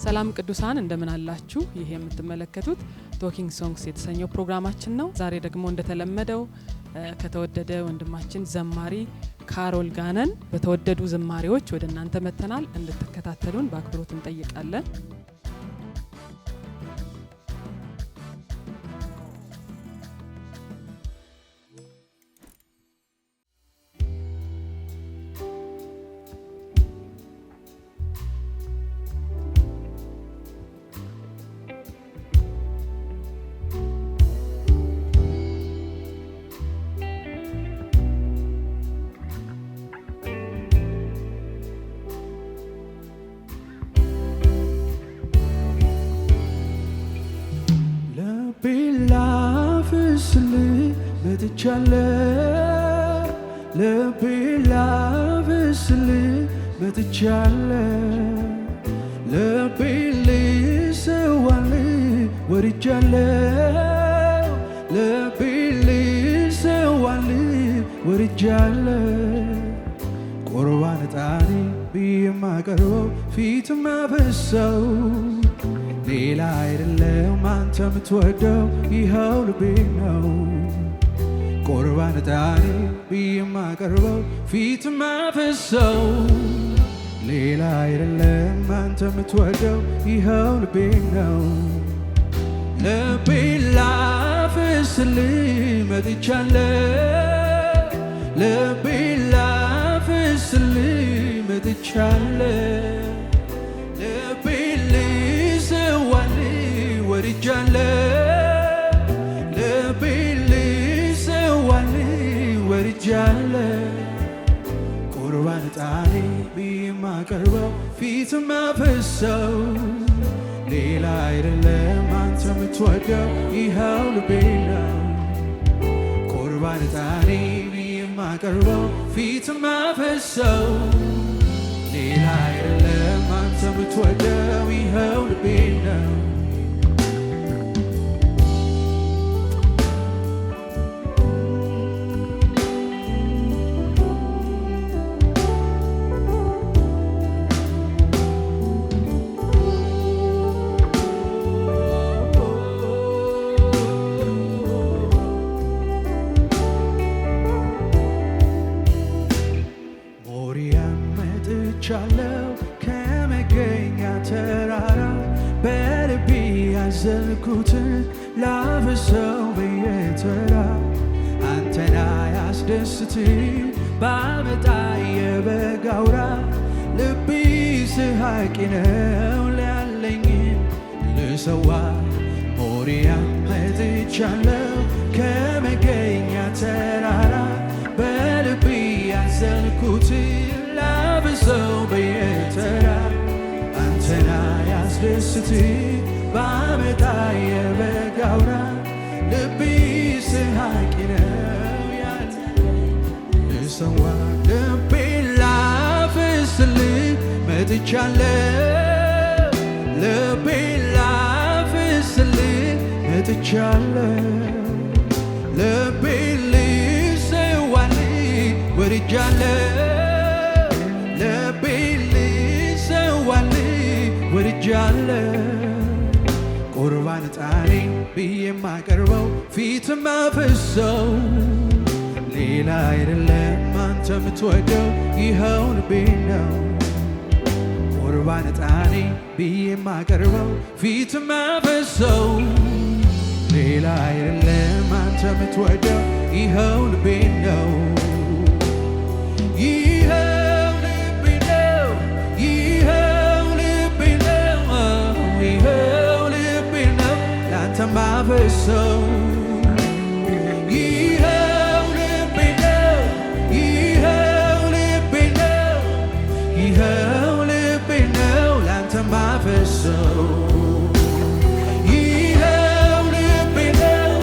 ሰላም ቅዱሳን እንደምን አላችሁ? ይሄ የምትመለከቱት ቶኪንግ ሶንግስ የተሰኘው ፕሮግራማችን ነው። ዛሬ ደግሞ እንደተለመደው ከተወደደ ወንድማችን ዘማሪ ካሮል ጋነን በተወደዱ ዝማሬዎች ወደ እናንተ መተናል። እንድትከታተሉን በአክብሮት እንጠይቃለን። ለቤላ ፍስል መጥቻለ ለቤል ሰዋል ወርጃለ ለቤል ሰዋል ወርጃለ ቁርባን ጣኔ ቢማቀርበው ፊት ማፈሰው ሌላ አይደለም አንተ ምትወደው ይኸው ልቤ ነው። ቁርባን ጣኔ ቢማቀርበው ፊት ማፈሰው ሌላ አይደለም አንተ ምትወደው ይኸው ልቤ ነው። ልቤን ላፍስል መጥቻለሁ ልቤን ላፍስል መጥቻለሁ ልቤን ልሰዋል ወርጃለሁ ቁርባን ጣኔ ቢማቀርበው ፊት ማፈሰው ሌላ አይደለም አንተ ምትወደው ይኸው ልቤ ነው። ቁርባን ጣኔ ቢማቀርበው ፊት ማፈሰው ሌላ አይደለም አንተ ምትወደው ይኸው ልቤ ነው። ቻለው ከመገኛ ተራራ በልቤ ያዘልኩትን ላፍሰው በየተራ አንተና ያስደስት ባመጣ የበግ አውራ ልቤ ስሐቂ ነው ላለኝ ልሰዋ ሞሪያ መጥቻለው ከመገኛ ተራራ በልቤ ያዘልኩትን ሰው በየተራ አንተና ያስደስት ባመጣ የበግ አውራ ልቤ ስሐቂ ነው ያለ ልሰዋ ልቤን ላፍስል መጥቻለሁ ልቤን ላፍስል መጥቻለሁ ልቤን ልሰዋል ወርጃለሁ ወርጃለ ቁርባን ጣኔ ብየማቀርበው ፊት ማፈሰው ሌላ አይደለም አንተ ምትወደው ይኸው ልቤ ነው። ቁርባን ጣኔ ብየማቀርበው ፊት ማፈሰው ሌላ አይደለም አንተ ምትወደው ይኸው ልቤ ነው። ማፈሰው ይኸው ልቤ ነው ይኸው ልቤ ነው ይኸው ልቤ ነው ላንተ ማፈሰው ይኸው ልቤ ነው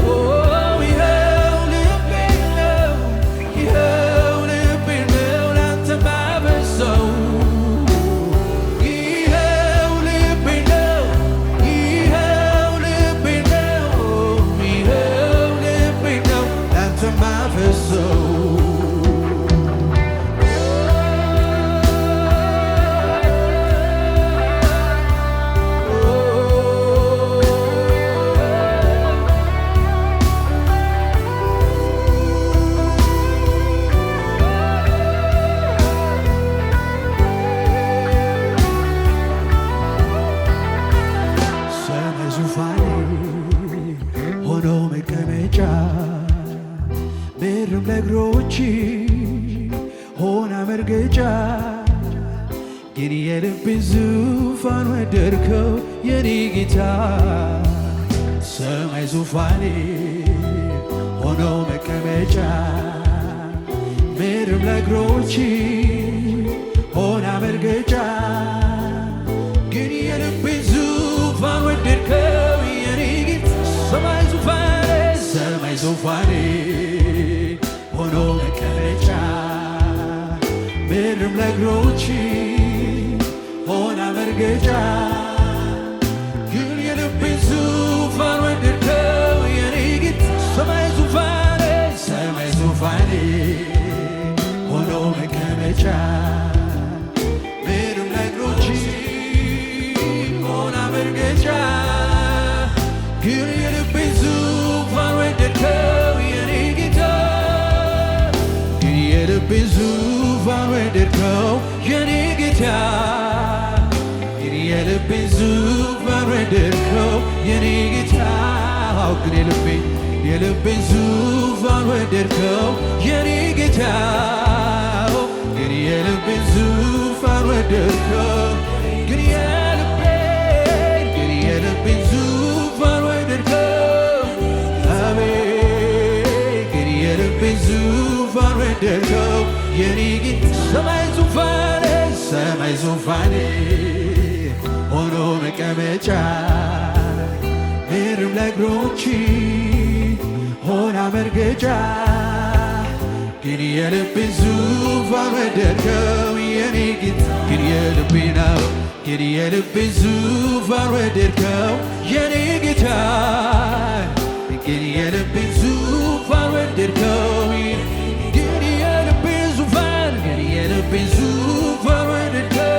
ይኸው ልቤ ነው ይኸው ልቤ ነው ላንተ ማፈሰው ይኸው ልቤ ነው ይኸው ልቤ ነው ዙፋን ወደድከው የኔ ጌታ ሰማይ ዙፋኔ ሆኖ መቀመጫ ምድርም ለእግሮች ሆና መርገጫ ግን የልቤን ዙፋን ወደድከው የኔ ጌታ ሰማይ ዙፋኔ ሆኖ መቀመጫ ምድርም ለእግሮች ሆና መርገጫ ግን የልቤን ዙፋን ወደድከው የኔ ጌታ ሰማይ ዙፋኔ ሆኖ መቀመጫ ምድርም ለእግሮች ሆና መርገጫ ግን የልቤን ዙፋን ወደድከው የኔ ጌታ ግን የልቤን ዙፋን ወደድከው የኔ ጌታ ግን የልቤን ዙፋን ወደድከው የኔ ጌታ ግን የልቤን ዙፋን ወደድከው የኔ ጌታ ግን የልቤን ዙፋን ወደድከው ግን የልቤን ዙፋን ወደድከው አቤት ግን የልቤን ዙፋን ወደድከው የኔ ጌታ ሰማይ ዙፋኔ ሆኖ መቀመጫ ምድርም ለእግሮች ሆና መርገጫ ግን የልቤን ዙፋን ወደድከው የኔ ጌታ ግን የልቤን ዙፋን ወደድከው የኔ ጌታ ግን የልቤን ዙፋን ወደድከው ግን የልቤን ዙፋን ወደድከው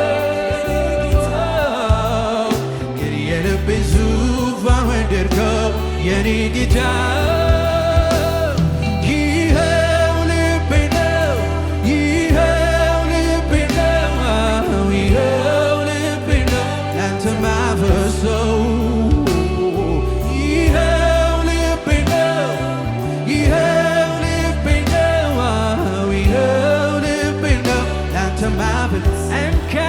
ግን የልቤን ዙፋን ወደድከው የኔ ጌታ ይኸው ልቤ ነው ላንተ ማፈሰው ይኸው ልቤ ነው ላንተ ማፈሰው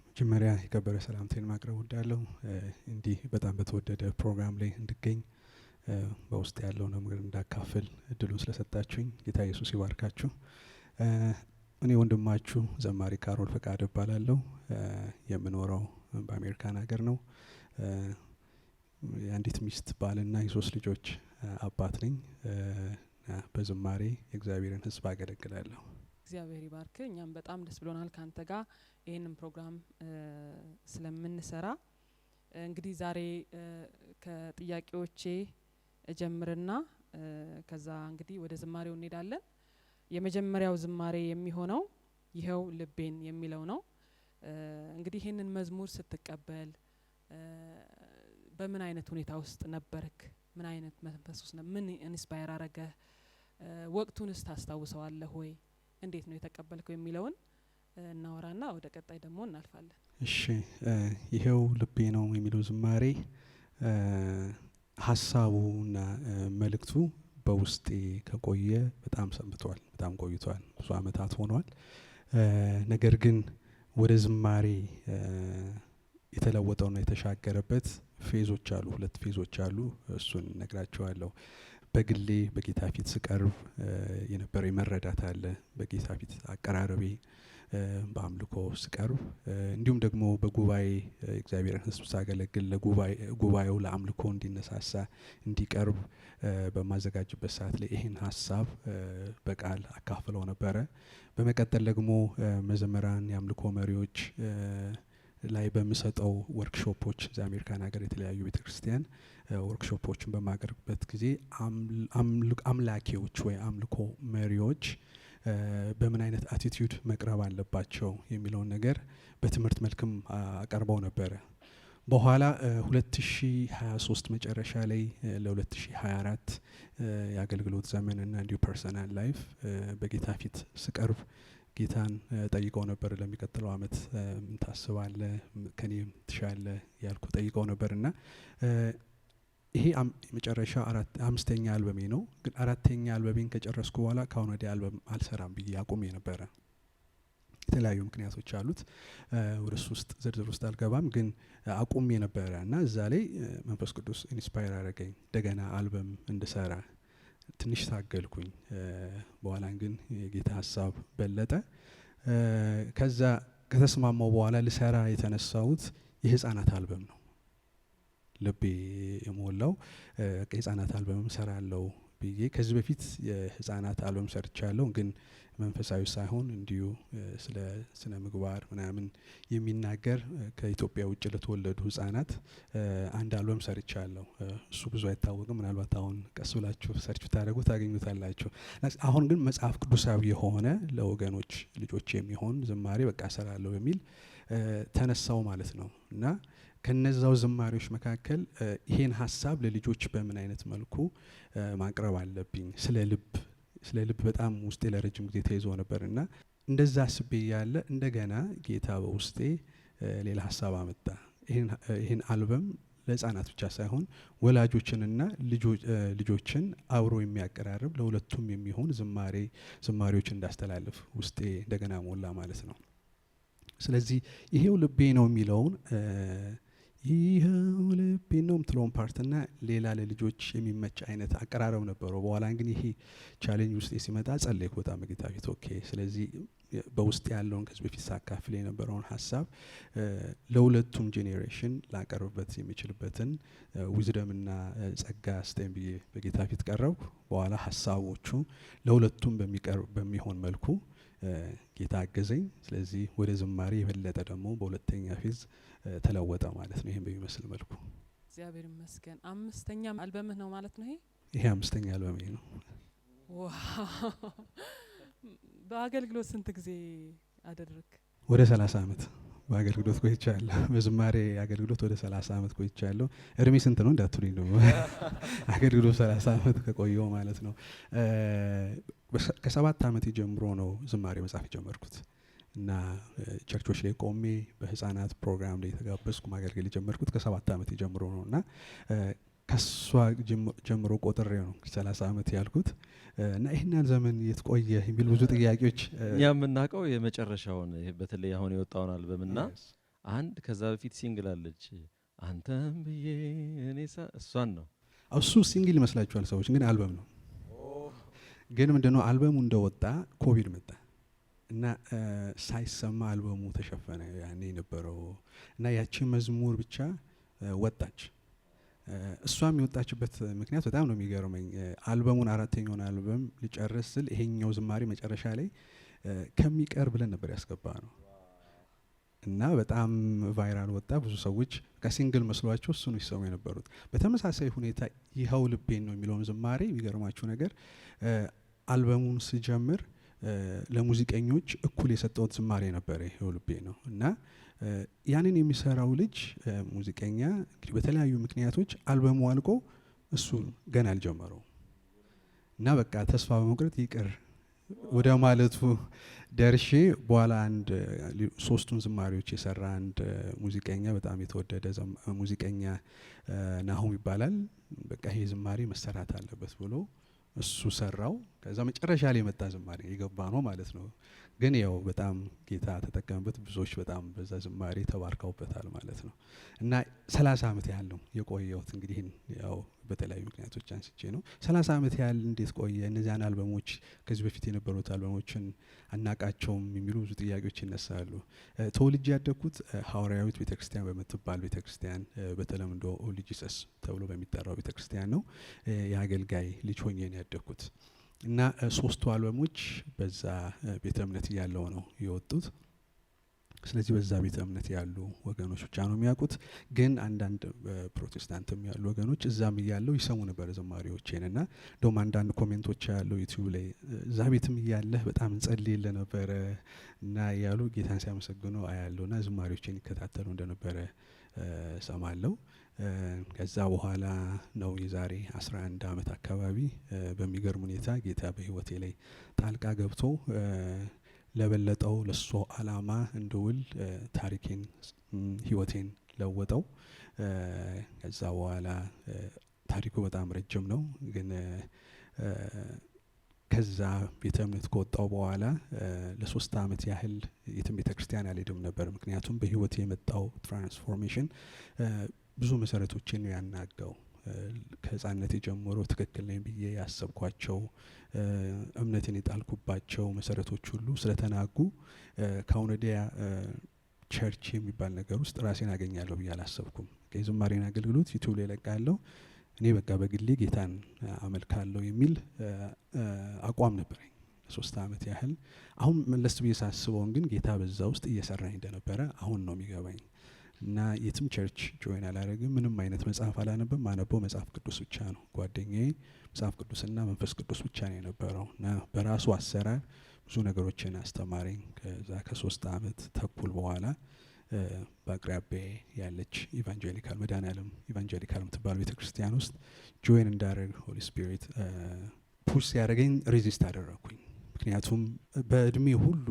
መጀመሪያ የከበረ ሰላምታዬን ማቅረብ እወዳለሁ። እንዲህ በጣም በተወደደ ፕሮግራም ላይ እንድገኝ በውስጥ ያለው ነገር እንዳካፍል እድሉን ስለሰጣችሁኝ ጌታ ኢየሱስ ይባርካችሁ። እኔ ወንድማችሁ ዘማሪ ካሮል ፈቃደ እባላለሁ። የምኖረው በአሜሪካን ሀገር ነው። የአንዲት ሚስት ባልና የሶስት ልጆች አባት ነኝ። በዝማሬ የእግዚአብሔርን ሕዝብ አገለግላለሁ። እግዚአብሔር ይባርክ። እኛም በጣም ደስ ብሎናል ካንተ ጋር ይሄንን ፕሮግራም ስለምንሰራ። እንግዲህ ዛሬ ከጥያቄዎቼ እጀምርና ከዛ እንግዲህ ወደ ዝማሬው እንሄዳለን። የመጀመሪያው ዝማሬ የሚሆነው ይሄው ልቤን የሚለው ነው። እንግዲህ ይሄንን መዝሙር ስትቀበል በምን አይነት ሁኔታ ውስጥ ነበርክ? ምን አይነት መንፈስ ውስጥ ምን ኢንስፓየር አረገ? ወቅቱንስ ታስታውሰዋለህ ወይ? እንዴት ነው የተቀበልከው የሚለውን እናወራና ወደ ቀጣይ ደግሞ እናልፋለን። እሺ ይሄው ልቤ ነው የሚለው ዝማሬ ሀሳቡና መልእክቱ በውስጤ ከቆየ በጣም ሰንብቷል፣ በጣም ቆይቷል፣ ብዙ አመታት ሆኗል። ነገር ግን ወደ ዝማሬ የተለወጠውና የተሻገረበት ፌዞች አሉ፣ ሁለት ፌዞች አሉ። እሱን ነግራቸዋለሁ። በግሌ በጌታ ፊት ስቀርብ የነበረው መረዳት አለ። በጌታ ፊት አቀራረቤ በአምልኮ ስቀርብ እንዲሁም ደግሞ በጉባኤ እግዚአብሔርን ሕዝብ ሳገለግል ለጉባኤው ለአምልኮ እንዲነሳሳ እንዲቀርብ በማዘጋጅበት ሰዓት ላይ ይህን ሀሳብ በቃል አካፍለው ነበረ። በመቀጠል ደግሞ መዘመራን የአምልኮ መሪዎች ላይ በሚሰጠው ወርክሾፖች እዛ አሜሪካን ሀገር የተለያዩ ቤተክርስቲያን ወርክሾፖችን በማቀርብበት ጊዜ አምላኪዎች ወይ አምልኮ መሪዎች በምን አይነት አቲቲዩድ መቅረብ አለባቸው የሚለውን ነገር በትምህርት መልክም አቀርበው ነበረ። በኋላ 2023 መጨረሻ ላይ ለ2024 የአገልግሎት ዘመንና እንዲሁ ፐርሰናል ላይፍ በጌታ ፊት ስቀርብ ጌታን ጠይቀው ነበር። ለሚቀጥለው አመት ምን ታስባለህ? ከኔም ትሻለ ያልኩ ጠይቀው ነበርና ይሄ የመጨረሻ አምስተኛ አልበሜ ነው። ግን አራተኛ አልበሜን ከጨረስኩ በኋላ ካሁን ወዲያ አልበም አልሰራም ብዬ አቁሜ ነበረ። የተለያዩ ምክንያቶች አሉት። ወደ እሱ ውስጥ ዝርዝር ውስጥ አልገባም። ግን አቁሜ ነበረ እና እዛ ላይ መንፈስ ቅዱስ ኢንስፓየር አደረገኝ እንደገና አልበም እንድሰራ። ትንሽ ታገልኩኝ። በኋላ ግን የጌታ ሀሳብ በለጠ። ከዛ ከተስማማው በኋላ ልሰራ የተነሳሁት የህፃናት አልበም ነው። ልቤ የሞላው የህፃናት አልበም ሰራለው ብዬ ከዚህ በፊት የህፃናት አልበም ሰርቻለሁ። ግን መንፈሳዊ ሳይሆን እንዲሁ ስለ ስነ ምግባር ምናምን የሚናገር ከኢትዮጵያ ውጭ ለተወለዱ ህፃናት አንድ አልበም ሰርቻለሁ። እሱ ብዙ አይታወቅም። ምናልባት አሁን ቀስ ብላችሁ ሰርች ታደርጉ ታገኙታላችሁ። አሁን ግን መጽሐፍ ቅዱሳዊ የሆነ ለወገኖች ልጆች የሚሆን ዝማሬ በቃ ሰራለሁ የሚል ተነሳው ማለት ነው። እና ከነዛው ዝማሬዎች መካከል ይሄን ሀሳብ ለልጆች በምን አይነት መልኩ ማቅረብ አለብኝ፣ ስለ ልብ በጣም ውስጤ ለረጅም ጊዜ ተይዞ ነበርና እንደዛ አስቤ ያለ እንደገና ጌታ በውስጤ ሌላ ሀሳብ አመጣ። ይሄን አልበም ለህፃናት ብቻ ሳይሆን ወላጆችንና ልጆችን አብሮ የሚያቀራርብ ለሁለቱም የሚሆን ዝማሬዎች እንዳስተላልፍ ውስጤ እንደገና ሞላ ማለት ነው። ስለዚህ ይሄው ልቤ ነው የሚለውን ይሄው ልቤ ነው የምትለውን ፓርትና ሌላ ለልጆች የሚመች አይነት አቀራረብ ነበረው። በኋላ ግን ይሄ ቻሌንጅ ውስጥ ሲመጣ ጸለይኩ በጣም በጌታ ፊት። ኦኬ ስለዚህ በውስጥ ያለውን ከዚህ በፊት ሳካፍል የነበረውን ሀሳብ ለሁለቱም ጄኔሬሽን ላቀርብበት የሚችልበትን ዊዝደምና ጸጋ ስጠኝ ብዬ በጌታ ፊት ቀረብኩ። በኋላ ሀሳቦቹ ለሁለቱም በሚሆን መልኩ ጌታ አገዘኝ። ስለዚህ ወደ ዝማሬ የበለጠ ደግሞ በሁለተኛ ፌዝ ተለወጠ ማለት ነው። ይሄን በሚመስል መልኩ እግዚአብሔር ይመስገን። አምስተኛ አልበምህ ነው ማለት ነው? ይሄ አምስተኛ አልበሜ ነው። ዋው! በአገልግሎት ስንት ጊዜ አደረክ? ወደ 30 አመት በአገልግሎት ቆይቻለሁ። በዝማሬ አገልግሎት ወደ 30 አመት ቆይቻለሁ። እድሜ ስንት ነው እንዳትሉኝ ነው። አገልግሎት 30 አመት ከቆየው ማለት ነው። ከ7 አመት ጀምሮ ነው ዝማሬ መጻፍ የጀመርኩት እና ቸርቾች ላይ ቆሜ በህፃናት ፕሮግራም ላይ የተጋበዝኩ ማገልገል የጀመርኩት ከ7 አመት ጀምሮ ነው እና ከሷ ጀምሮ ቆጥሬ ነው 30 አመት ያልኩት እና ይሄን ያህል ዘመን የትቆየ የሚል ብዙ ጥያቄዎች እኛ የምናውቀው የመጨረሻውን በተለይ አሁን የወጣውን አልበምና አንድ ከዛ በፊት ሲንግል አለች አንተም ብዬ እኔ እሷን ነው። እሱ ሲንግል ይመስላችኋል ሰዎች፣ ግን አልበም ነው። ግን ምንድነው አልበሙ እንደወጣ ኮቪድ መጣ እና ሳይሰማ አልበሙ ተሸፈነ። ያኔ የነበረው እና ያቺ መዝሙር ብቻ ወጣች። እሷም የወጣችበት ምክንያት በጣም ነው የሚገርመኝ። አልበሙን አራተኛውን አልበም ሊጨርስ ስል ይሄኛው ዝማሬ መጨረሻ ላይ ከሚቀር ብለን ነበር ያስገባ ነው እና በጣም ቫይራል ወጣ። ብዙ ሰዎች ከሲንግል መስሏቸው እሱ ነው ሲሰሙ የነበሩት። በተመሳሳይ ሁኔታ ይኸው ልቤን ነው የሚለውን ዝማሬ የሚገርማችሁ ነገር አልበሙን ስጀምር ለሙዚቀኞች እኩል የሰጠውት ዝማሬ ነበረ ይኸው ልቤ ነው እና ያንን የሚሰራው ልጅ ሙዚቀኛ እንግዲህ በተለያዩ ምክንያቶች አልበሙ አልቆ እሱ ገና አልጀመረው እና በቃ ተስፋ በመቁረጥ ይቅር ወደ ማለቱ ደርሼ በኋላ አንድ 3ቱን ዝማሬዎች የሰራ አንድ ሙዚቀኛ በጣም የተወደደ ሙዚቀኛ ናሆም ይባላል። በቃ ይሄ ዝማሬ መሰራት አለበት ብሎ እሱ ሰራው። ከዛ መጨረሻ ላይ የመጣ ዝማሬ የገባ ነው ማለት ነው። ግን ያው በጣም ጌታ ተጠቀመበት። ብዙዎች በጣም በዛ ዝማሬ ተባርከውበታል ማለት ነው እና 30 ዓመት ያህል ነው የቆየሁት። እንግዲህ ያው በተለያዩ ምክንያቶች አንስቼ ነው 30 ዓመት ያህል እንዴት ቆየ? እነዚያን አልበሞች ከዚህ በፊት የነበሩት አልበሞችን አናቃቸውም የሚሉ ብዙ ጥያቄዎች ይነሳሉ። ተወልጄ ያደግኩት ሐዋርያዊት ቤተክርስቲያን በምትባል ቤተክርስቲያን በተለምዶ ኦል ጂሰስ ተብሎ በሚጠራው ቤተክርስቲያን ነው የአገልጋይ ልጅ ሆኜ ነው ያደግኩት እና 3ቱ አልበሞች በዛ ቤተ እምነት እያለው ነው የወጡት። ስለዚህ በዛ ቤተ እምነት ያሉ ወገኖች ብቻ ነው የሚያውቁት። ግን አንዳንድ ፕሮቴስታንትም ያሉ ወገኖች እዛም እያለው ይሰሙ ነበር ዝማሬዎቼን እና እንደውም አንዳንድ ኮሜንቶች ያለው ዩቲዩብ ላይ እዛ ቤትም እያለህ በጣም እንጸልይልህ ነበረ እና ያሉ ጌታን ሲያመሰግኑ አያለው እና ዝማሬዎቼን ይከታተሉ እንደነበረ ሰማለው። ከዛ በኋላ ነው የዛሬ 11 ዓመት አካባቢ በሚገርም ሁኔታ ጌታ በህይወቴ ላይ ጣልቃ ገብቶ ለበለጠው ለሱ አላማ እንድውል ታሪኬን ህይወቴን ለወጠው። ከዛ በኋላ ታሪኩ በጣም ረጅም ነው። ግን ከዛ ቤተ እምነት ከወጣው በኋላ ለ3 ዓመት ያህል የትም ቤተክርስቲያን አልሄድም ነበር። ምክንያቱም በህይወቴ የመጣው ትራንስፎርሜሽን ብዙ መሰረቶችን ነው ያናጋው። ከህፃንነቴ ጀምሮ ትክክል ነኝ ብዬ ያሰብኳቸው እምነትን የጣልኩባቸው መሰረቶች ሁሉ ስለተናጉ ከአሁን ወዲያ ቸርች የሚባል ነገር ውስጥ ራሴን አገኛለሁ ብዬ አላሰብኩም። የዝማሬን አገልግሎት ዩቲዩብ ላይ ለቃለሁ፣ እኔ በቃ በግሌ ጌታን አመልካለሁ የሚል አቋም ነበረኝ ለ3 ዓመት ያህል። አሁን መለስ ብዬ ሳስበውን ግን ጌታ በዛ ውስጥ እየሰራኝ እንደነበረ አሁን ነው የሚገባኝ። እና የትም ቸርች ጆይን አላደረግም። ምንም አይነት መጽሐፍ አላነብም። ማነበው መጽሐፍ ቅዱስ ብቻ ነው። ጓደኛዬ መጽሐፍ ቅዱስና መንፈስ ቅዱስ ብቻ ነው የነበረው እና በራሱ አሰራር ብዙ ነገሮችን አስተማረኝ። ከዛ ከ3 ዓመት ተኩል በኋላ በአቅራቢያዬ ያለች ኢቫንጀሊካል መድኃኔዓለም ኢቫንጀሊካል የምትባል ቤተክርስቲያን ውስጥ ጆይን እንዳደረግ ሆሊ ስፒሪት ፑሽ ሲያደርገኝ ሬዚስት አደረግኩኝ። ምክንያቱም በእድሜ ሁሉ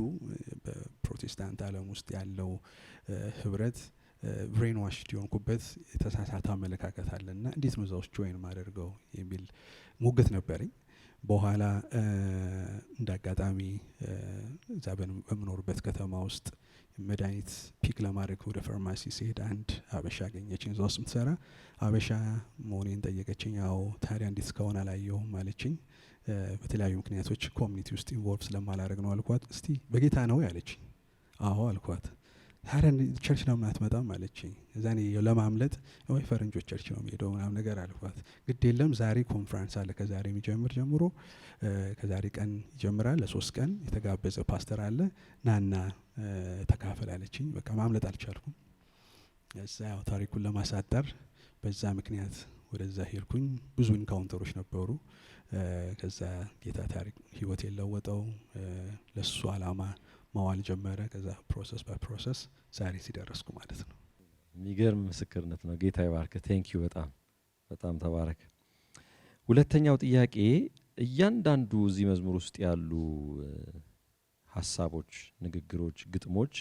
በፕሮቴስታንት ዓለም ውስጥ ያለው ህብረት ብሬን ዋሽ የሆንኩበት የተሳሳተ አመለካከት አለና እንዴት ነው እዛ ውስጥ ጆይን ማደርገው የሚል ሙግት ነበረኝ። በኋላ እንዳጋጣሚ እዛ በምኖርበት ከተማ ውስጥ መድኃኒት ፒክ ለማድረግ ወደ ፋርማሲ ሲሄድ አንድ አበሻ አገኘችኝ። እዛ ውስጥ ምትሰራ አበሻ መሆኔን ጠየቀችኝ። ያው ታዲያ እንዴት እስካሁን አላየሁም አለችኝ። በተለያዩ ምክንያቶች ኮሚኒቲ ውስጥ ኢንቮልቭ ስለማላደርግ ነው አልኳት። እስቲ በጌታ ነው ያለችኝ። አዎ አልኳት። ታዲያ ቸርች ለምን አትመጣም አለችኝ። እዛ እኔ ለማምለጥ ወይ ፈረንጆች ቸርች ነው የሚሄደው ምናምን ነገር አልኳት። ግድ የለም ዛሬ ኮንፈረንስ አለ ከዛሬ የሚጀምር ጀምሮ ከዛሬ ቀን ይጀምራል። ለ3 ቀን የተጋበዘ ፓስተር አለ ናና ተካፈል አለችኝ። በቃ ማምለጥ አልቻልኩም። እዛ ያው ታሪኩን ለማሳጠር በዛ ምክንያት ወደዛ ሄድኩኝ። ብዙ ኢንካውንተሮች ነበሩ። ከዛ ጌታ ታሪክ ህይወት የለወጠው ለሱ አላማ ማዋል ጀመረ። ከዛ ፕሮሰስ ባይ ፕሮሰስ ዛሬ ሲደረስኩ ማለት ነው። የሚገርም ምስክርነት ነው። ጌታ ይባርክ። ቴንክ ዩ በጣም በጣም ተባረክ። ሁለተኛው ጥያቄ እያንዳንዱ እዚህ መዝሙር ውስጥ ያሉ ሀሳቦች፣ ንግግሮች፣ ግጥሞች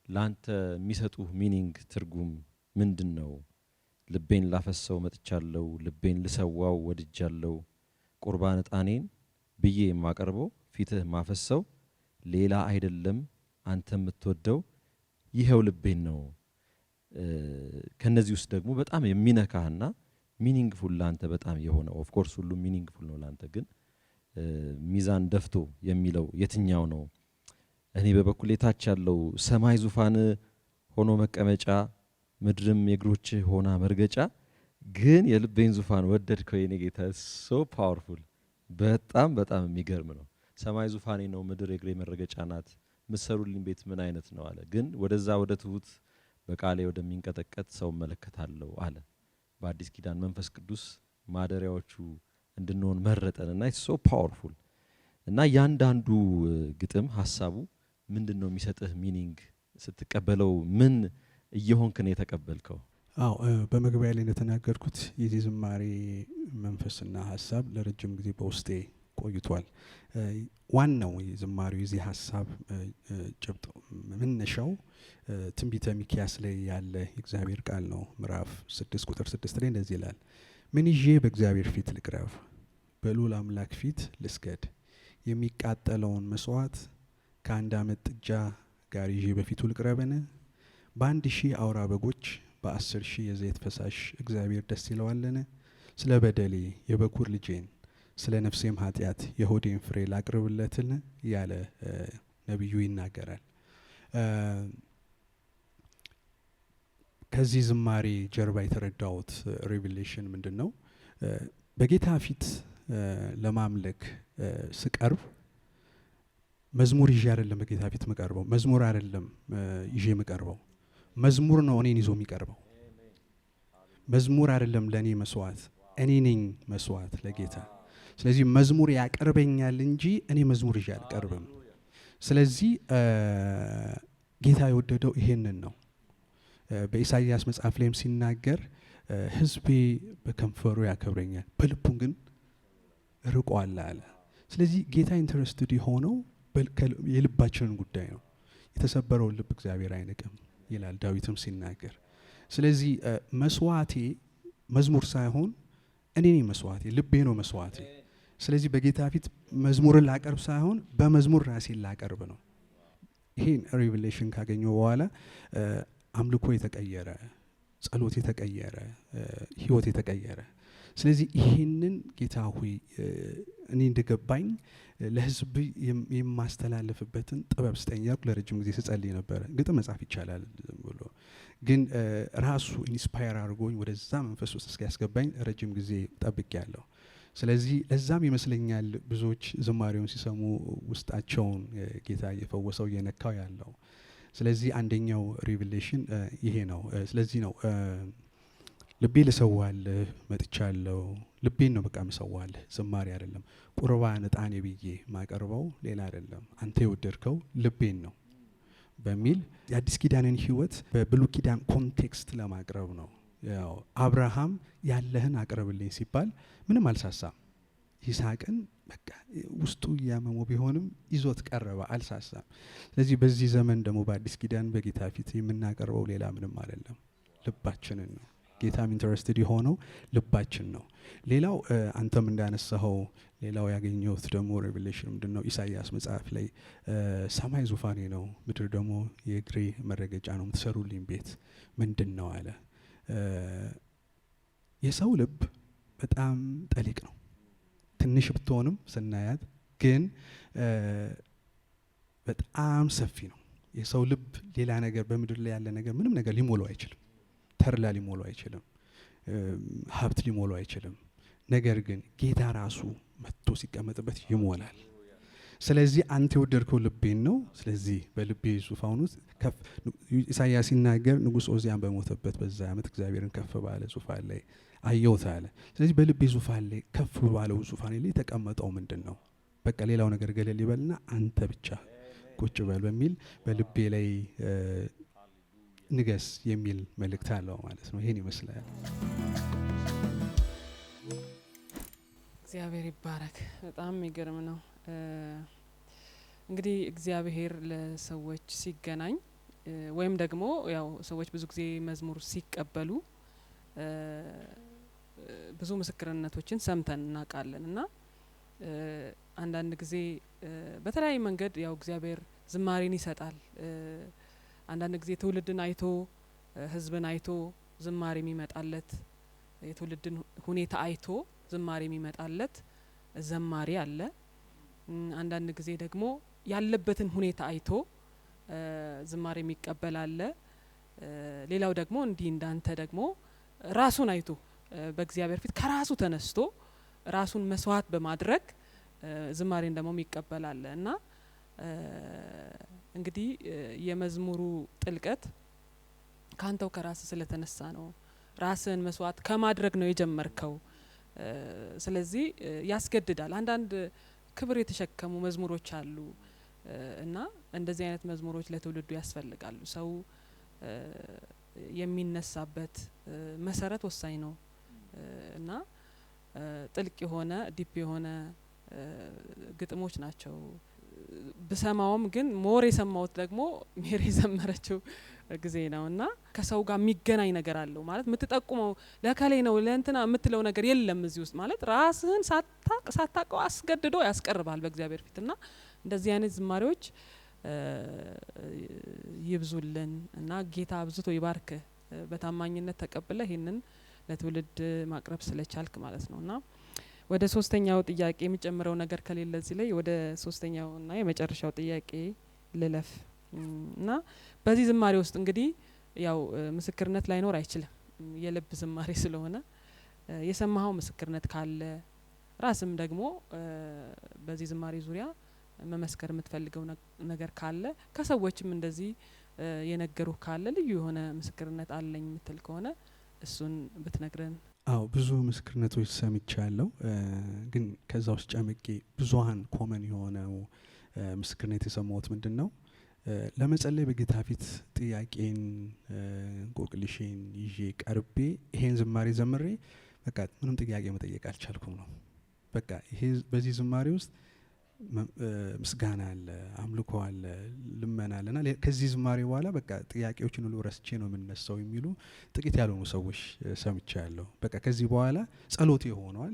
ላንተ የሚሰጡህ ሚኒንግ ትርጉም ምንድነው? ልቤን ላፈሰው መጥቻለሁ፣ ልቤን ልሰዋው ወድጃለሁ፣ ቁርባን ዕጣኔን ብዬ የማቀርበው ፊትህ ማፈሰው ሌላ አይደለም አንተ የምትወደው ይሄው ልቤን ነው። ከነዚህ ውስጥ ደግሞ በጣም የሚነካህና ሚኒንግፉል ላንተ በጣም የሆነ ኦፍ ኮርስ ሁሉ ሚኒንግፉል ነው ላንተ፣ ግን ሚዛን ደፍቶ የሚለው የትኛው ነው? እኔ በበኩሌ ታች ያለው ሰማይ ዙፋን ሆኖ መቀመጫ ምድርም የእግሮች ሆና መርገጫ ግን የልቤን ዙፋን ወደድከው የኔ ጌታ። ሶ ፓወርፉል፣ በጣም በጣም የሚገርም ነው። ሰማይ ዙፋኔ ነው ምድር የእግሬ መረገጫ ናት ምሰሩልኝ ቤት ምን አይነት ነው አለ። ግን ወደዛ ወደ ትሁት በቃሌ ወደሚንቀጠቀጥ ሰው መለከታለሁ አለ። በአዲስ ኪዳን መንፈስ ቅዱስ ማደሪያዎቹ እንድንሆን መረጠንና ኢትስ ሶ ፓወርፉል እና ያንዳንዱ ግጥም ሐሳቡ ምንድነው የሚሰጥህ ሚኒንግ ስትቀበለው ምን እየሆንክ ነው የተቀበልከው? አዎ በመግቢያ ላይ እንደተናገርኩት የዚህ ዝማሬ መንፈስና ሐሳብ ለረጅም ጊዜ በውስጤ ቆይቷል። ዋናው የዝማሬው የዚህ ሐሳብ ጭብጥ መነሻው ትንቢተ ሚክያስ ላይ ያለ የእግዚአብሔር ቃል ነው። ምዕራፍ 6 ቁጥር 6 ላይ እንደዚህ ይላል፣ ምን ይዤ በእግዚአብሔር ፊት ልቅረብ? በልዑል አምላክ ፊት ልስገድ? የሚቃጠለውን መስዋዕት ከአንድ ዓመት ጥጃ ጋር ይዤ በፊቱ ልቅረብን? በ1,000 አውራ በጎች በ10,000 የዘይት ፈሳሽ እግዚአብሔር ደስ ይለዋልን? ስለ በደሌ የበኩር ልጄን ስለ ነፍሴም ኃጢአት የሆዴን ፍሬ ላቅርብለትን? ያለ ነቢዩ ይናገራል። ከዚህ ዝማሬ ጀርባ የተረዳሁት ሬቪሌሽን ምንድን ነው? በጌታ ፊት ለማምለክ ስቀርብ መዝሙር ይዤ አይደለም በጌታ ፊት መቀርበው። መዝሙር አይደለም ይዤ መቀርበው። መዝሙር ነው እኔን ይዞ የሚቀርበው። መዝሙር አይደለም ለእኔ መስዋዕት፣ እኔ ነኝ መስዋዕት ለጌታ። ስለዚህ መዝሙር ያቀርበኛል እንጂ እኔ መዝሙር ይዤ አልቀርብም። ስለዚህ ጌታ የወደደው ይሄንን ነው። በኢሳይያስ መጽሐፍ ላይም ሲናገር ሕዝቤ በከንፈሩ ያከብረኛል በልቡን ግን ርቋል አለ። ስለዚህ ጌታ ኢንተረስትድ የሆነው የልባችንን ጉዳይ ነው። የተሰበረውን ልብ እግዚአብሔር አይንቅም ይላል ዳዊትም ሲናገር። ስለዚህ መስዋዕቴ መዝሙር ሳይሆን እኔ ነኝ መስዋዕቴ፣ ልቤ ነው መስዋዕቴ። ስለዚህ በጌታ ፊት መዝሙርን ላቀርብ ሳይሆን በመዝሙር ራሴን ላቀርብ ነው። ይሄን ሪቪሌሽን ካገኘው በኋላ አምልኮ የተቀየረ፣ ጸሎት የተቀየረ፣ ህይወት የተቀየረ። ስለዚህ ይሄንን ጌታ ሆይ እኔ እንደገባኝ ለህዝብ የማስተላለፍበትን ጥበብ ስጠኝ ያልኩ ለረጅም ጊዜ ስጸልይ ነበረ። ግጥም መጻፍ ይቻላል ብሎ ግን ራሱ ኢንስፓየር አድርጎኝ ወደዛ መንፈስ ውስጥ እስኪያስገባኝ ረጅም ጊዜ ጠብቄያለሁ። ስለዚህ ለዛም ይመስለኛል ብዙዎች ዝማሬውን ሲሰሙ ውስጣቸውን ጌታ እየፈወሰው እየነካው ያለው። ስለዚህ አንደኛው ሪቪሌሽን ይሄ ነው። ስለዚህ ነው ልቤ ልሰዋልህ መጥቻለሁ። ልቤን ነው በቃ ምሰዋልህ፣ ዝማሬ አይደለም። ቁርባን ዕጣኔ ብዬ ማቀርበው ሌላ አይደለም፣ አንተ የወደድከው ልቤን ነው በሚል የአዲስ ኪዳንን ህይወት በብሉይ ኪዳን ኮንቴክስት ለማቅረብ ነው። ያው አብርሃም ያለህን አቅርብልኝ ሲባል ምንም አልሳሳም። ይስሐቅን በቃ ውስጡ እያመመው ቢሆንም ይዞት ቀረበ፣ አልሳሳም። ስለዚህ በዚህ ዘመን ደግሞ በአዲስ ኪዳን በጌታ ፊት የምናቀርበው ሌላ ምንም አይደለም፣ ልባችንን ነው። ጌታም ኢንተረስትድ የሆነው ልባችን ነው። ሌላው አንተም እንዳነሳኸው ሌላው ያገኘሁት ደግሞ ሬቪሌሽን ምንድነው? ኢሳይያስ መጽሐፍ ላይ ሰማይ ዙፋኔ ነው ምድር ደግሞ የእግሬ መረገጫ ነው የምትሰሩልኝ ቤት ምንድን ነው አለ። የሰው ልብ በጣም ጠሊቅ ነው። ትንሽ ብትሆንም ስናያት ግን በጣም ሰፊ ነው። የሰው ልብ ሌላ ነገር በምድር ላይ ያለ ነገር ምንም ነገር ሊሞላው አይችልም። ተርላ ሊሞላው አይችልም። ሀብት ሊሞላው አይችልም። ነገር ግን ጌታ ራሱ መጥቶ ሲቀመጥበት ይሞላል። ስለዚህ አንተ የወደድከው ልቤን ነው። ስለዚህ በልቤ ዙፋን ውስጥ ከፍ ኢሳይያስ ሲናገር ንጉሥ ኦዚያን በሞተበት በዛ ዓመት እግዚአብሔርን ከፍ ባለ ዙፋን ላይ አየሁት አለ። ስለዚህ በልቤ ዙፋን ላይ ከፍ ባለው ዙፋን ላይ የተቀመጠው ምንድን ነው? በቃ ሌላው ነገር ገለል ይበልና አንተ ብቻ ቁጭ በል በሚል በልቤ ላይ ንገስ የሚል መልእክት አለው ማለት ነው። ይሄን ይመስላል። እግዚአብሔር ይባረክ። በጣም የሚገርም ነው። እንግዲህ እግዚአብሔር ለሰዎች ሲገናኝ ወይም ደግሞ ያው ሰዎች ብዙ ጊዜ መዝሙር ሲቀበሉ ብዙ ምስክርነቶችን ሰምተን እናውቃለን እና አንዳንድ ጊዜ በተለያየ መንገድ ያው እግዚአብሔር ዝማሬን ይሰጣል። አንዳንድ ጊዜ ትውልድን አይቶ ህዝብን አይቶ ዝማሬ የሚመጣለት የትውልድን ሁኔታ አይቶ ዝማሬ የሚመጣለት ዘማሪ አለ። አንዳንድ ጊዜ ደግሞ ያለበትን ሁኔታ አይቶ ዝማሬ የሚቀበል አለ። ሌላው ደግሞ እንዲህ እንዳንተ ደግሞ ራሱን አይቶ በእግዚአብሔር ፊት ከራሱ ተነስቶ ራሱን መስዋዕት በማድረግ ዝማሬን ደግሞ ይቀበላል እና እንግዲህ የመዝሙሩ ጥልቀት ካንተው ከራስ ስለተነሳ ነው ራስን መስዋዕት ከማድረግ ነው የጀመርከው ስለዚህ ያስገድዳል አንዳንድ ክብር የተሸከሙ መዝሙሮች አሉ እና እንደዚህ አይነት መዝሙሮች ለትውልዱ ያስፈልጋሉ ሰው የሚነሳበት መሰረት ወሳኝ ነው እና ጥልቅ የሆነ ዲፕ የሆነ ግጥሞች ናቸው ብሰማውም ግን ሞር የሰማውት ደግሞ ሜሪ ዘመረችው ጊዜ ነውና ከሰው ጋር የሚገናኝ ነገር አለው ማለት ምትጠቁመው ለከሌ ነው ለእንትና የምትለው ነገር የለም እዚህ ውስጥ ማለት ራስህን ሳታቀው አስገድዶ ያስቀርባል በእግዚአብሔር ፊትና እንደዚህ አይነት ዝማሬዎች ይብዙልን እና ጌታ አብዝቶ ይባርክ በታማኝነት ተቀበለ ይሄንን ለትውልድ ማቅረብ ስለቻልክ ማለት ነውና ወደ ሶስተኛው ጥያቄ የሚጨምረው ነገር ከሌለ እዚህ ላይ ወደ ሶስተኛውና የመጨረሻው ጥያቄ ልለፍ እና በዚህ ዝማሬ ውስጥ እንግዲህ ያው ምስክርነት ላይኖር አይችልም የልብ ዝማሬ ስለሆነ የሰማኸው ምስክርነት ካለ ራስም ደግሞ በዚህ ዝማሬ ዙሪያ መመስከር የምትፈልገው ነገር ካለ ከሰዎችም እንደዚህ የነገሩህ ካለ ልዩ የሆነ ምስክርነት አለኝ የምትል ከሆነ እሱን ብትነግረን አዎ ብዙ ምስክርነቶች ሰምቻለሁ ግን ከዛ ውስጥ ጨምቄ ብዙሃን ኮመን የሆነው ምስክርነት የሰማሁት ምንድነው ለመጸለይ በጌታ ፊት ጥያቄን እንቆቅልሽን ይዤ ቀርቤ ይሄን ዝማሬ ዘምሬ በቃ ምንም ጥያቄ መጠየቅ አልቻልኩም ነው በቃ ይሄ በዚህ ዝማሬ ውስጥ ምስጋና አለ አምልኮ አለ ልመና አለና ከዚህ ዝማሬ በኋላ በቃ ጥያቄዎችን ሁሉ ረስቼ ነው የምነሳው የሚሉ ጥቂት ያልሆኑ ሰዎች ሰምቻለሁ በቃ ከዚህ በኋላ ጸሎት ይሆናል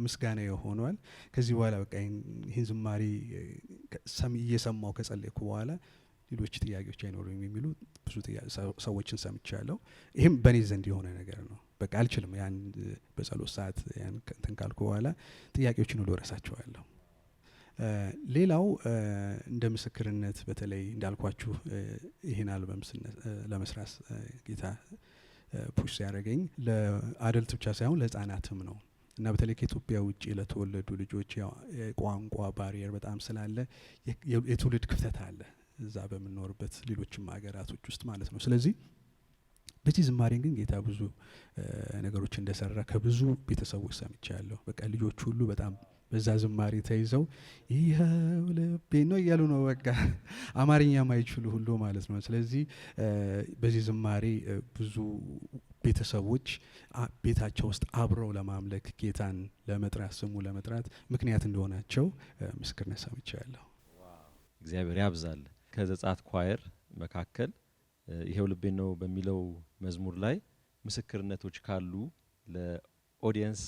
ምስጋና ይሆናል ከዚህ በኋላ በቃ ይሄን ዝማሬ እየሰማው ከጸለይኩ በኋላ ሌሎች ጥያቄዎች አይኖሩም የሚሉ ብዙ ሰዎችን ሰምቻለሁ ይሄም በኔ ዘንድ የሆነ ነገር ነው በቃ አልችልም ያን በጸሎት ሰዓት ያን ተንካልኩ በኋላ ጥያቄዎችን ሁሉ ረሳቸዋለሁ ሌላው እንደ ምስክርነት በተለይ እንዳልኳችሁ ይሄን አልበም ለመስራት ጌታ ፑሽ ያደረገኝ ለአደልት ብቻ ሳይሆን ለህፃናትም ነው እና በተለይ ከኢትዮጵያ ውጪ ለተወለዱ ልጆች ቋንቋ ባሪየር በጣም ስላለ የትውልድ ክፍተት አለ እዛ በመኖርበት ሌሎችም ሀገራቶች ውስጥ ማለት ነው ስለዚህ በዚህ ዝማሬ ግን ጌታ ብዙ ነገሮች እንደሰራ ከብዙ ቤተሰቦች ሰምቻለሁ በቃ ልጆች ሁሉ በጣም በዛ ዝማሬ ተይዘው ይሄው ልቤ ነው እያሉ ነው በቃ አማርኛ ማይችሉ ሁሉ ማለት ነው ስለዚህ በዚህ ዝማሬ ብዙ ቤተሰቦች ቤታቸው ውስጥ አብረው ለማምለክ ጌታን ለመጥራት ስሙ ለመጥራት ምክንያት እንደሆናቸው ምስክርነት ሰምቻለሁ እግዚአብሔር ያብዛል ከዘጻት ኳየር መካከል ይሄው ልቤ ነው በሚለው መዝሙር ላይ ምስክርነቶች ካሉ ለኦዲየንስ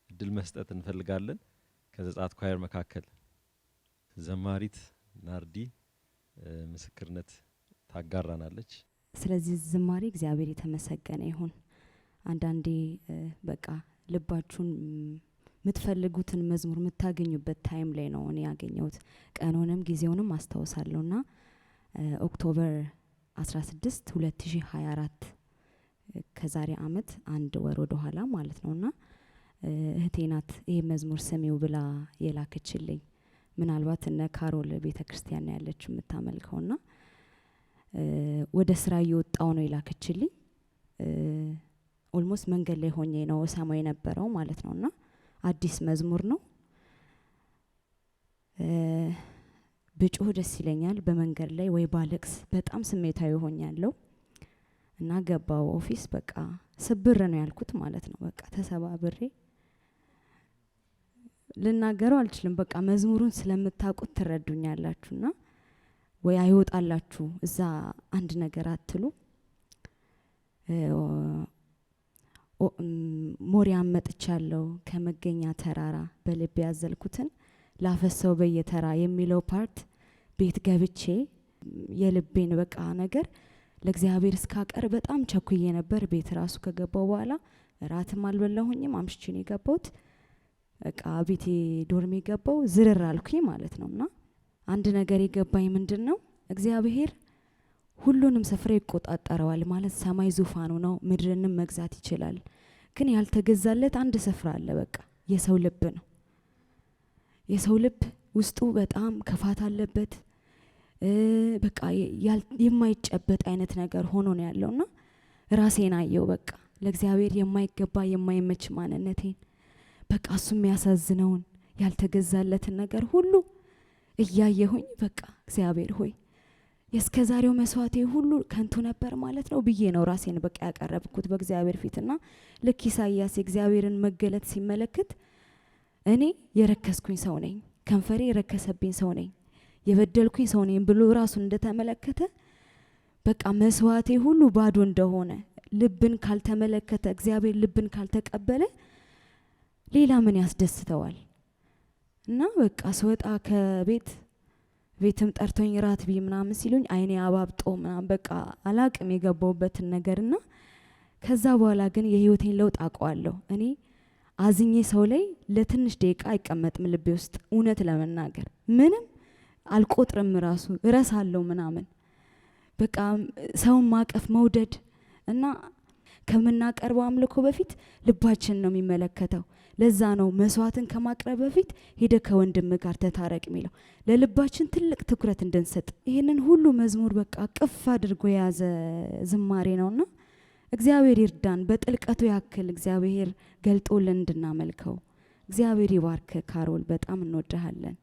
እድል መስጠት እንፈልጋለን ከዘጻት ኳየር መካከል ዘማሪት ናርዲ ምስክርነት ታጋራናለች ስለዚህ ዝማሬ እግዚአብሔር የተመሰገነ ይሁን አንዳንዴ በቃ ልባችሁን ምትፈልጉትን መዝሙር ምታገኙበት ታይም ላይ ነው እኔ ያገኘሁት ቀኑንም ጊዜውንም አስተዋውሳለሁና ኦክቶበር 16 2024 ከዛሬ አመት አንድ ወር ወደ ኋላ ማለት ነውና እህቴ ናት ይሄ መዝሙር ሰሚው ብላ የላከችልኝ ምናልባት እነ ካሮል ቤተክርስቲያን ያለችው የምታመልከውና ወደ ስራ እየወጣው ነው የላከችልኝ ኦልሞስት መንገድ ላይ ሆኜ ነው ሰማይ ነበረው ማለት ነውና አዲስ መዝሙር ነው ብጮህ ደስ ይለኛል በመንገድ ላይ ወይ ባለቅስ በጣም ስሜታዊ ሆኛለሁ እና ገባው ኦፊስ በቃ ስብር ነው ያልኩት ማለት ነው በቃ ተሰባብሬ ልናገረው አልችልም በቃ መዝሙሩን ስለምታውቁት ትረዱኛላችሁና ወይ አይወጣላችሁ እዛ አንድ ነገር አትሉ ሞሪያም መጥቻለሁ ከመገኛ ተራራ በልብ ያዘልኩትን ላፈሰው በየተራ የሚለው ፓርት ቤት ገብቼ የልቤን በቃ ነገር ለእግዚአብሔር እስካቀር በጣም ቸኩዬ ነበር ቤት ራሱ ከገባው በኋላ ራትም አልበላሁኝም አምሽቼ ነው የገባሁት በቃ ቤቴ ዶርሜ ገባው ዝርር አልኩኝ ማለት ነውና አንድ ነገር የገባኝ ምንድነው እግዚአብሔር ሁሉንም ስፍራ ይቆጣጣረዋል ማለት ሰማይ ዙፋኑ ነው ምድርንም መግዛት ይችላል ግን ያልተገዛለት አንድ ስፍራ አለ በቃ የሰው ልብ ነው የሰው ልብ ውስጡ በጣም ክፋት አለበት። በቃ የማይጨበጥ አይነት ነገር ሆኖ ነው ያለውና ራሴን አየው። በቃ ለእግዚአብሔር የማይገባ የማይመች ማንነቴን በቃ እሱ የሚያሳዝነውን ያልተገዛለትን ነገር ሁሉ እያየሁኝ በቃ እግዚአብሔር ሆይ የእስከ ዛሬው መስዋዕቴ ሁሉ ከንቱ ነበር ማለት ነው ብዬ ነው ራሴን በቃ ያቀረብኩት በእግዚአብሔር ፊትና ልክ ኢሳይያስ የእግዚአብሔርን መገለጥ ሲመለከት እኔ የረከስኩኝ ሰው ነኝ፣ ከንፈሬ የረከሰብኝ ሰው ነኝ፣ የበደልኩኝ ሰው ነኝ ብሎ ራሱን እንደተመለከተ በቃ መስዋዕቴ ሁሉ ባዶ እንደሆነ ልብን ካልተመለከተ እግዚአብሔር ልብን ካልተቀበለ ሌላ ምን ያስደስተዋል? እና በቃ ስወጣ ቤትም ጠርቶኝ ራት ቢ ምናምን ሲሉኝ አይኔ አባብጦ ምናምን በቃ አላቅም የገባውበትን ነገርና ከዛ በኋላ ግን የህይወቴን ለውጥ አውቀዋለሁ። እኔ አዝኜ ሰው ላይ ለትንሽ ደቂቃ አይቀመጥም ልቤ ውስጥ እውነት ለመናገር ምንም አልቆጥርም፣ ራሱ እረሳለሁ ምናምን በቃ ሰውን ማቀፍ መውደድ እና ከምናቀርበው አምልኮ በፊት ልባችን ነው የሚመለከተው። ለዛ ነው መስዋዕትን ከማቅረብ በፊት ሄደ ከወንድም ጋር ተታረቅ የሚለው ለልባችን ትልቅ ትኩረት እንድንሰጥ። ይህንን ሁሉ መዝሙር በቃ ቅፍ አድርጎ የያዘ ዝማሬ ነውና እግዚአብሔር ይርዳን። በጥልቀቱ ያክል እግዚአብሔር ገልጦልን እንድናመልከው። እግዚአብሔር ይባርክ። ካሮል በጣም እንወድሃለን።